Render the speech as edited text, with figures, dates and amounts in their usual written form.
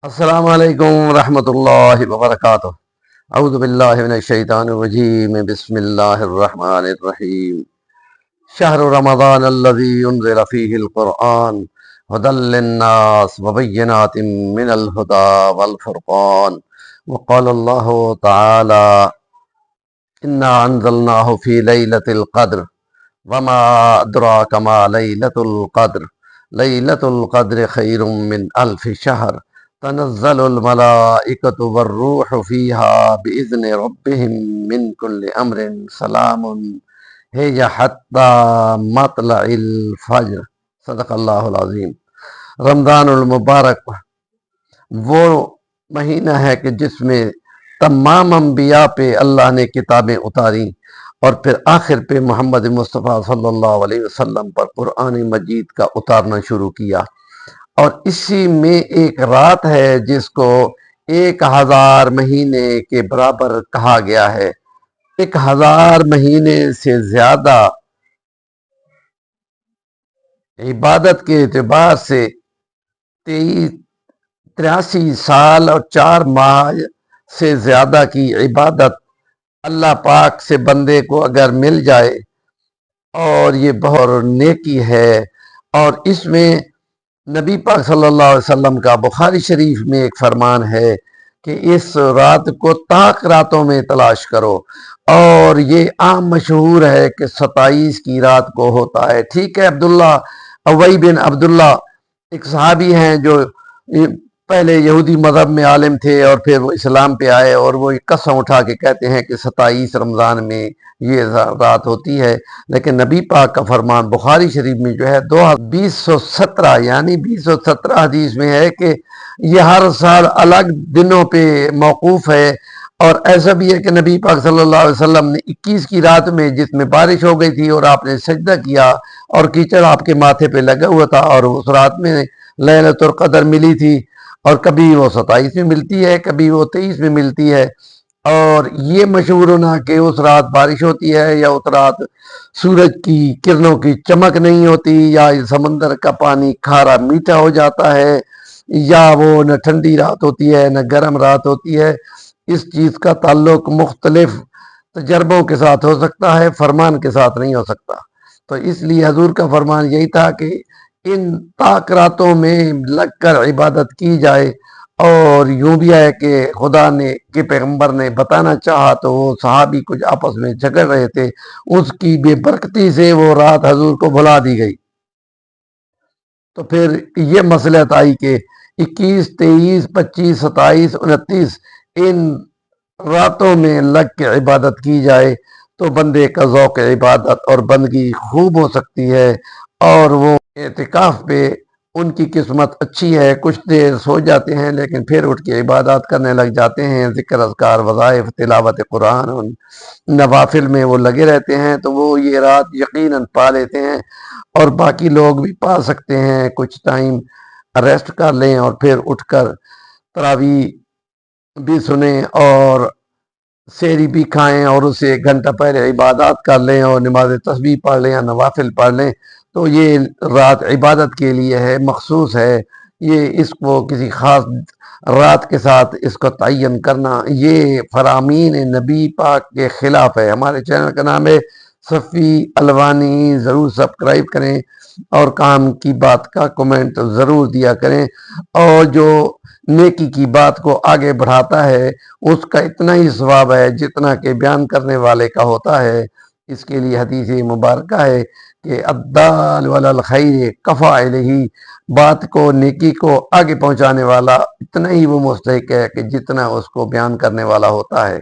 السلام علیکم ورحمۃ اللہ وبرکاتہ۔ اعوذ باللہ من الشیطان الرجیم، بسم اللہ الرحمن الرحیم۔ شہر رمضان الذی انزل فیہ القرآن ھدی للناس وبینات من الھدی والفرقان، وقال اللہ تعالی انا انزلناہ فی لیلۃ القدر وما ادراک ما لیلۃ القدر، لیلۃ القدر خیر من الف شہر، تنزل الملائکۃ والروح فیہا بإذن ربہم من کل امر سلام ہی حتی مطلع الفجر۔ صدق اللہ العظیم۔ رمضان المبارک وہ مہینہ ہے کہ جس میں تمام انبیاء پہ اللہ نے کتابیں اتاری اور پھر آخر پہ محمد مصطفیٰ صلی اللہ علیہ وسلم پر قرآن مجید کا اتارنا شروع کیا، اور اسی میں ایک رات ہے جس کو 1000 مہینے کے برابر کہا گیا ہے۔ 1000 مہینے سے زیادہ عبادت کے اعتبار سے 83 سال اور 4 ماہ سے زیادہ کی عبادت اللہ پاک سے بندے کو اگر مل جائے، اور یہ بہت نیکی ہے۔ اور اس میں نبی پاک صلی اللہ علیہ وسلم کا بخاری شریف میں ایک فرمان ہے کہ اس رات کو طاق راتوں میں تلاش کرو، اور یہ عام مشہور ہے کہ 27 کی رات کو ہوتا ہے۔ ٹھیک ہے، عبداللہ اوئی بن عبداللہ ایک صحابی ہیں جو پہلے یہودی مذہب میں عالم تھے اور پھر وہ اسلام پہ آئے، اور وہ ایک قسم اٹھا کے کہتے ہیں کہ 27 رمضان میں یہ رات ہوتی ہے، لیکن نبی پاک کا فرمان بخاری شریف میں جو ہے 2017 یعنی 2017 حدیث میں ہے کہ یہ ہر سال الگ دنوں پہ موقوف ہے۔ اور ایسا بھی ہے کہ نبی پاک صلی اللہ علیہ وسلم نے 21 کی رات میں، جس میں بارش ہو گئی تھی اور آپ نے سجدہ کیا اور کیچڑ آپ کے ماتھے پہ لگا ہوا تھا، اور اس رات میں لیلۃ القدر ملی تھی، اور کبھی وہ 27 میں ملتی ہے، کبھی وہ 23 میں ملتی ہے۔ اور یہ مشہور ہونا کہ اس رات بارش ہوتی ہے، یا اس رات سورج کی کرنوں کی چمک نہیں ہوتی، یا سمندر کا پانی کھارا میٹھا ہو جاتا ہے، یا وہ نہ ٹھنڈی رات ہوتی ہے نہ گرم رات ہوتی ہے، اس چیز کا تعلق مختلف تجربوں کے ساتھ ہو سکتا ہے، فرمان کے ساتھ نہیں ہو سکتا۔ تو اس لیے حضور کا فرمان یہی تھا کہ ان طاق راتوں میں لگ کر عبادت کی جائے۔ اور یوں بھی ہے کہ خدا نے کہ پیغمبر نے بتانا چاہا تو وہ صحابی کچھ آپس میں جھگڑ رہے تھے، اس کی بے برکتی سے وہ رات حضور کو بھلا دی گئی۔ تو پھر یہ مصلحت آئی کہ 21، 23، 25، 27، 29 ان راتوں میں لگ کے عبادت کی جائے تو بندے کا ذوق عبادت اور بندگی خوب ہو سکتی ہے، اور وہ اعتکاف پہ ان کی قسمت اچھی ہے، کچھ دیر سو جاتے ہیں لیکن پھر اٹھ کے عبادات کرنے لگ جاتے ہیں، ذکر اذکار وظائف تلاوت قرآن نوافل میں وہ لگے رہتے ہیں، تو وہ یہ رات یقیناً پا لیتے ہیں۔ اور باقی لوگ بھی پا سکتے ہیں، کچھ ٹائم ریسٹ کر لیں اور پھر اٹھ کر تراویح بھی سنیں اور سحری بھی کھائیں، اور اسے 1 گھنٹہ پہلے عبادات کر لیں اور نماز تسبیح پڑھ لیں یا نوافل پڑھ لیں، تو یہ رات عبادت کے لیے ہے، مخصوص ہے۔ یہ اس کو کسی خاص رات کے ساتھ اس کو تعین کرنا یہ فرامین نبی پاک کے خلاف ہے۔ ہمارے چینل کا نام ہے صفی الوانی، ضرور سبسکرائب کریں اور کام کی بات کا کمنٹ ضرور دیا کریں، اور جو نیکی کی بات کو آگے بڑھاتا ہے اس کا اتنا ہی ثواب ہے جتنا کہ بیان کرنے والے کا ہوتا ہے۔ اس کے لیے حدیث مبارکہ ہے کہ الدال علی الخیر کفاعلہ، بات کو نیکی کو آگے پہنچانے والا اتنا ہی وہ مستحق ہے کہ جتنا اس کو بیان کرنے والا ہوتا ہے۔